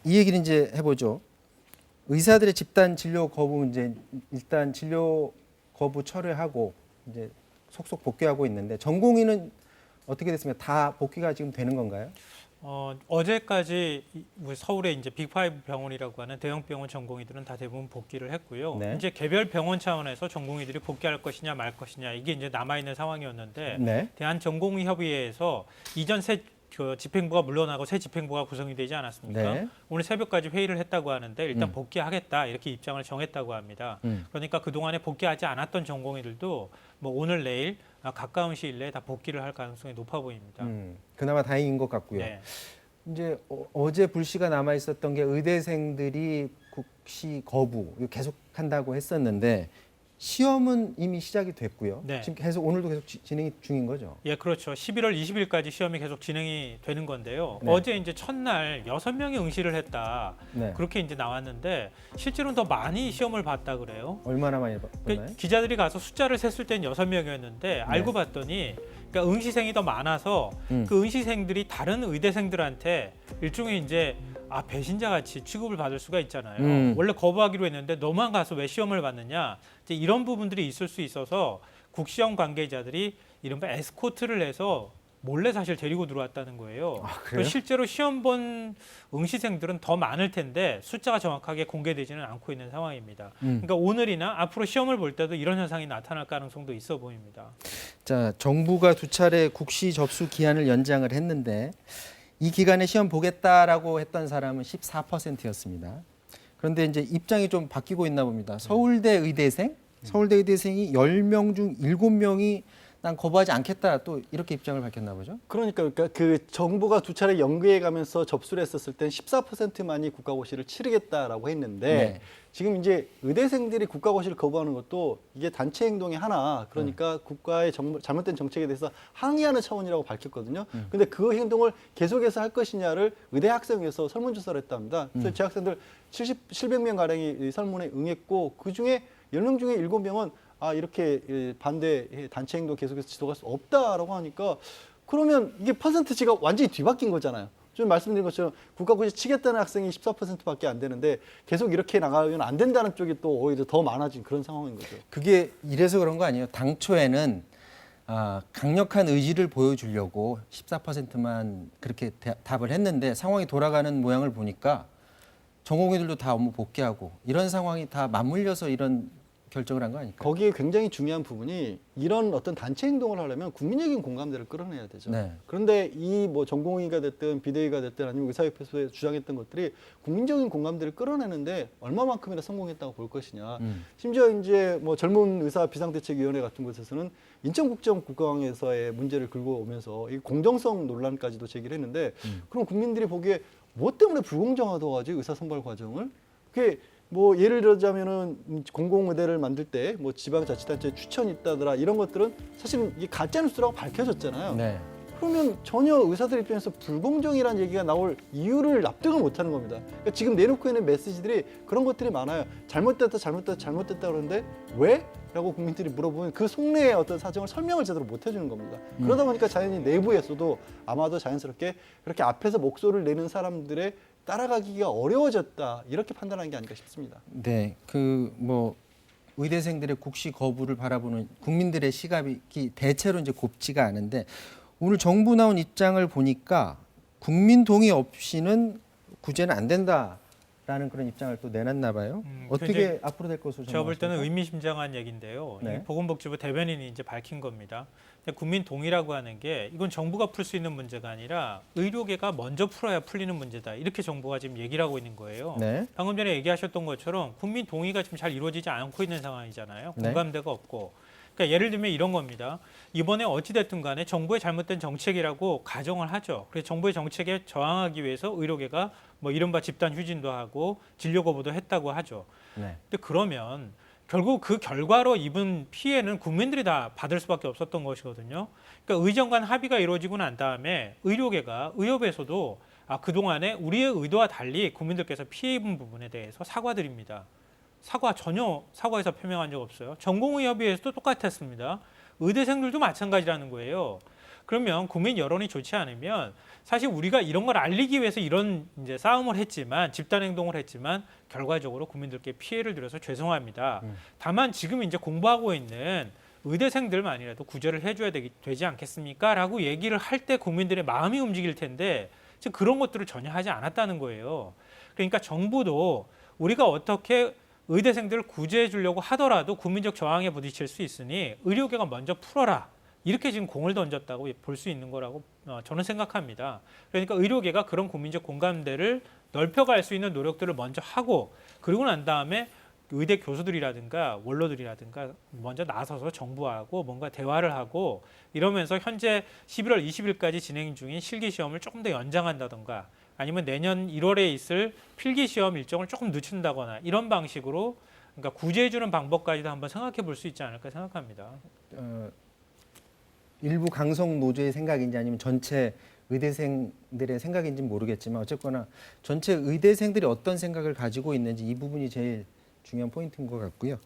이 얘기를 이제 해보죠. 의사들의 집단 진료 거부 문제 일단 진료 거부 철회하고 이제 속속 복귀하고 있는데 전공의는 어떻게 됐습니까? 다 복귀가 지금 되는 건가요? 어제까지 우리 서울의 이제 빅5 병원이라고 하는 대형 병원 전공의들은 다 대부분 복귀를 했고요. 네. 이제 개별 병원 차원에서 전공의들이 복귀할 것이냐 말 것이냐 이게 이제 남아 있는 상황이었는데 네. 대한전공의협의회에서 이전 그 집행부가 물러나고 새 집행부가 구성이 되지 않았습니까? 네. 오늘 새벽까지 회의를 했다고 하는데 일단 복귀하겠다 이렇게 입장을 정했다고 합니다. 그러니까 그동안에 복귀하지 않았던 전공의들도 뭐 오늘 내일 가까운 시일 내에 다 복귀를 할 가능성이 높아 보입니다. 그나마 다행인 것 같고요. 네. 이제 어제 불씨가 남아 있었던 게 의대생들이 국시 거부 이거 계속한다고 했었는데 시험은 이미 시작이 됐고요. 네. 지금 계속 오늘도 계속 진행이 중인 거죠. 예, 그렇죠. 11월 20일까지 시험이 계속 진행이 되는 건데요. 네. 어제 이제 첫날 6명이 응시를 했다. 네. 그렇게 이제 나왔는데 실제로는 더 많이 시험을 봤다 그래요. 얼마나 많이 봤나요? 기자들이 가서 숫자를 셌을 땐 6명이었는데 알고 봤더니 그러니까 응시생이 더 많아서 그 응시생들이 다른 의대생들한테 일종의 이제 배신자 같이 취급을 받을 수가 있잖아요. 원래 거부하기로 했는데 너만 가서 왜 시험을 봤느냐. 이제 이런 부분들이 있을 수 있어서 국시험 관계자들이 이른바 에스코트를 해서 몰래 사실 데리고 들어왔다는 거예요. 그래요? 실제로 시험 본 응시생들은 더 많을 텐데 숫자가 정확하게 공개되지는 않고 있는 상황입니다. 그러니까 오늘이나 앞으로 시험을 볼 때도 이런 현상이 나타날 가능성도 있어 보입니다. 자, 정부가 두 차례 국시 접수 기한을 연장을 했는데 이 기간에 시험 보겠다라고 했던 사람은 14%였습니다. 그런데 이제 입장이 좀 바뀌고 있나 봅니다. 서울대 의대생이 10명 중 7명이 난 거부하지 않겠다 또 이렇게 입장을 밝혔나 보죠. 그러니까 그 정부가 두 차례 연계해 가면서 접수를 했었을 땐 14%만이 국가고시를 치르겠다라고 했는데 네. 지금 이제 의대생들이 국가고시를 거부하는 것도 이게 단체 행동의 하나, 그러니까 국가의 잘못된 정책에 대해서 항의하는 차원이라고 밝혔거든요. 근데 그 행동을 계속해서 할 것이냐를 의대학생회에서 설문조사를 했답니다. 그래서 재학생들 700명 가량이 설문에 응했고 그중에 10명 중에 7명은 이렇게 반대 단체 행동 계속해서 지속할 수 없다라고 하니까 그러면 이게 퍼센트지가 완전히 뒤바뀐 거잖아요. 좀 말씀드린 것처럼 국가고시 치겠다는 학생이 14%밖에 안 되는데 계속 이렇게 나가면 안 된다는 쪽이 또 오히려 더 많아진 그런 상황인 거죠. 그게 이래서 그런 거 아니에요. 당초에는 강력한 의지를 보여주려고 14%만 그렇게 답을 했는데 상황이 돌아가는 모양을 보니까 전공의들도 다 업무 복귀하고 이런 상황이 다 맞물려서 이런 결정을 한 거 아닐까요? 거기에 굉장히 중요한 부분이 이런 어떤 단체 행동을 하려면 국민적인 공감대를 끌어내야 되죠. 네. 그런데 이 뭐 전공의가 됐든 비대위가 됐든 아니면 의사협회에서 주장했던 것들이 국민적인 공감대를 끌어내는데 얼마만큼이나 성공했다고 볼 것이냐. 심지어 이제 뭐 젊은 의사 비상대책위원회 같은 곳에서는 인천국제국강에서의 문제를 긁고 오면서 이 공정성 논란까지도 제기를 했는데 그럼 국민들이 보기에 뭐 때문에 불공정하다고 하지 의사 선발 과정을? 그게 뭐 예를 들자면은 공공의대를 만들 때 뭐 지방자치단체 추천이 있다더라 이런 것들은 사실은 이게 가짜 뉴스라고 밝혀졌잖아요. 네. 그러면 전혀 의사들 입장에서 불공정이라는 얘기가 나올 이유를 납득을 못하는 겁니다. 그러니까 지금 내놓고 있는 메시지들이 그런 것들이 많아요. 잘못됐다 그러는데 왜? 라고 국민들이 물어보면 그 속내의 어떤 사정을 설명을 제대로 못 해주는 겁니다. 그러다 보니까 자연히 내부에서도 아마도 자연스럽게 그렇게 앞에서 목소리를 내는 사람들의 따라가기가 어려워졌다 이렇게 판단한 게 아닌가 싶습니다. 네, 그 뭐 의대생들의 국시 거부를 바라보는 국민들의 시각이 대체로 이제 곱지가 않은데 오늘 정부 나온 입장을 보니까 국민 동의 없이는 구제는 안 된다라는 그런 입장을 또 내놨나 봐요. 어떻게 앞으로 될 것으로 제가 볼 때는 전망하십니까? 의미심장한 얘기인데요. 네. 이 보건복지부 대변인이 이제 밝힌 겁니다. 근데 국민 동의라고 하는 게 이건 정부가 풀 수 있는 문제가 아니라 의료계가 먼저 풀어야 풀리는 문제다. 이렇게 정부가 지금 얘기를 하고 있는 거예요. 네. 방금 전에 얘기하셨던 것처럼 국민 동의가 지금 잘 이루어지지 않고 있는 상황이잖아요. 네. 공감대가 없고. 그러니까 예를 들면 이런 겁니다. 이번에 어찌됐든 간에 정부의 잘못된 정책이라고 가정을 하죠. 그래서 정부의 정책에 저항하기 위해서 의료계가 뭐 이른바 집단 휴진도 하고 진료 거부도 했다고 하죠. 네. 근데 그러면 결국 그 결과로 입은 피해는 국민들이 다 받을 수밖에 없었던 것이거든요. 그러니까 의정 간 합의가 이루어지고 난 다음에 의료계가 의협에서도 그동안에 우리의 의도와 달리 국민들께서 피해 입은 부분에 대해서 사과드립니다. 전혀 사과에서 표명한 적 없어요. 전공의협의회에서도 똑같았습니다. 의대생들도 마찬가지라는 거예요. 그러면 국민 여론이 좋지 않으면 사실 우리가 이런 걸 알리기 위해서 이런 이제 싸움을 했지만 집단 행동을 했지만 결과적으로 국민들께 피해를 드려서 죄송합니다. 다만 지금 이제 공부하고 있는 의대생들만이라도 구제를 해줘야 되지 않겠습니까? 라고 얘기를 할 때 국민들의 마음이 움직일 텐데 지금 그런 것들을 전혀 하지 않았다는 거예요. 그러니까 정부도 우리가 어떻게 의대생들을 구제해 주려고 하더라도 국민적 저항에 부딪힐 수 있으니 의료계가 먼저 풀어라. 이렇게 지금 공을 던졌다고 볼 수 있는 거라고 저는 생각합니다. 그러니까 의료계가 그런 국민적 공감대를 넓혀갈 수 있는 노력들을 먼저 하고 그러고 난 다음에 의대 교수들이라든가 원로들이라든가 먼저 나서서 정부하고 뭔가 대화를 하고 이러면서 현재 11월 20일까지 진행 중인 실기 시험을 조금 더 연장한다든가 아니면 내년 1월에 있을 필기 시험 일정을 조금 늦춘다거나 이런 방식으로 그러니까 구제해 주는 방법까지도 한번 생각해 볼 수 있지 않을까 생각합니다. 일부 강성 노조의 생각인지 아니면 전체 의대생들의 생각인지 는 모르겠지만 어쨌거나 전체 의대생들이 어떤 생각을 가지고 있는지 이 부분이 제일 중요한 포인트인 것 같고요.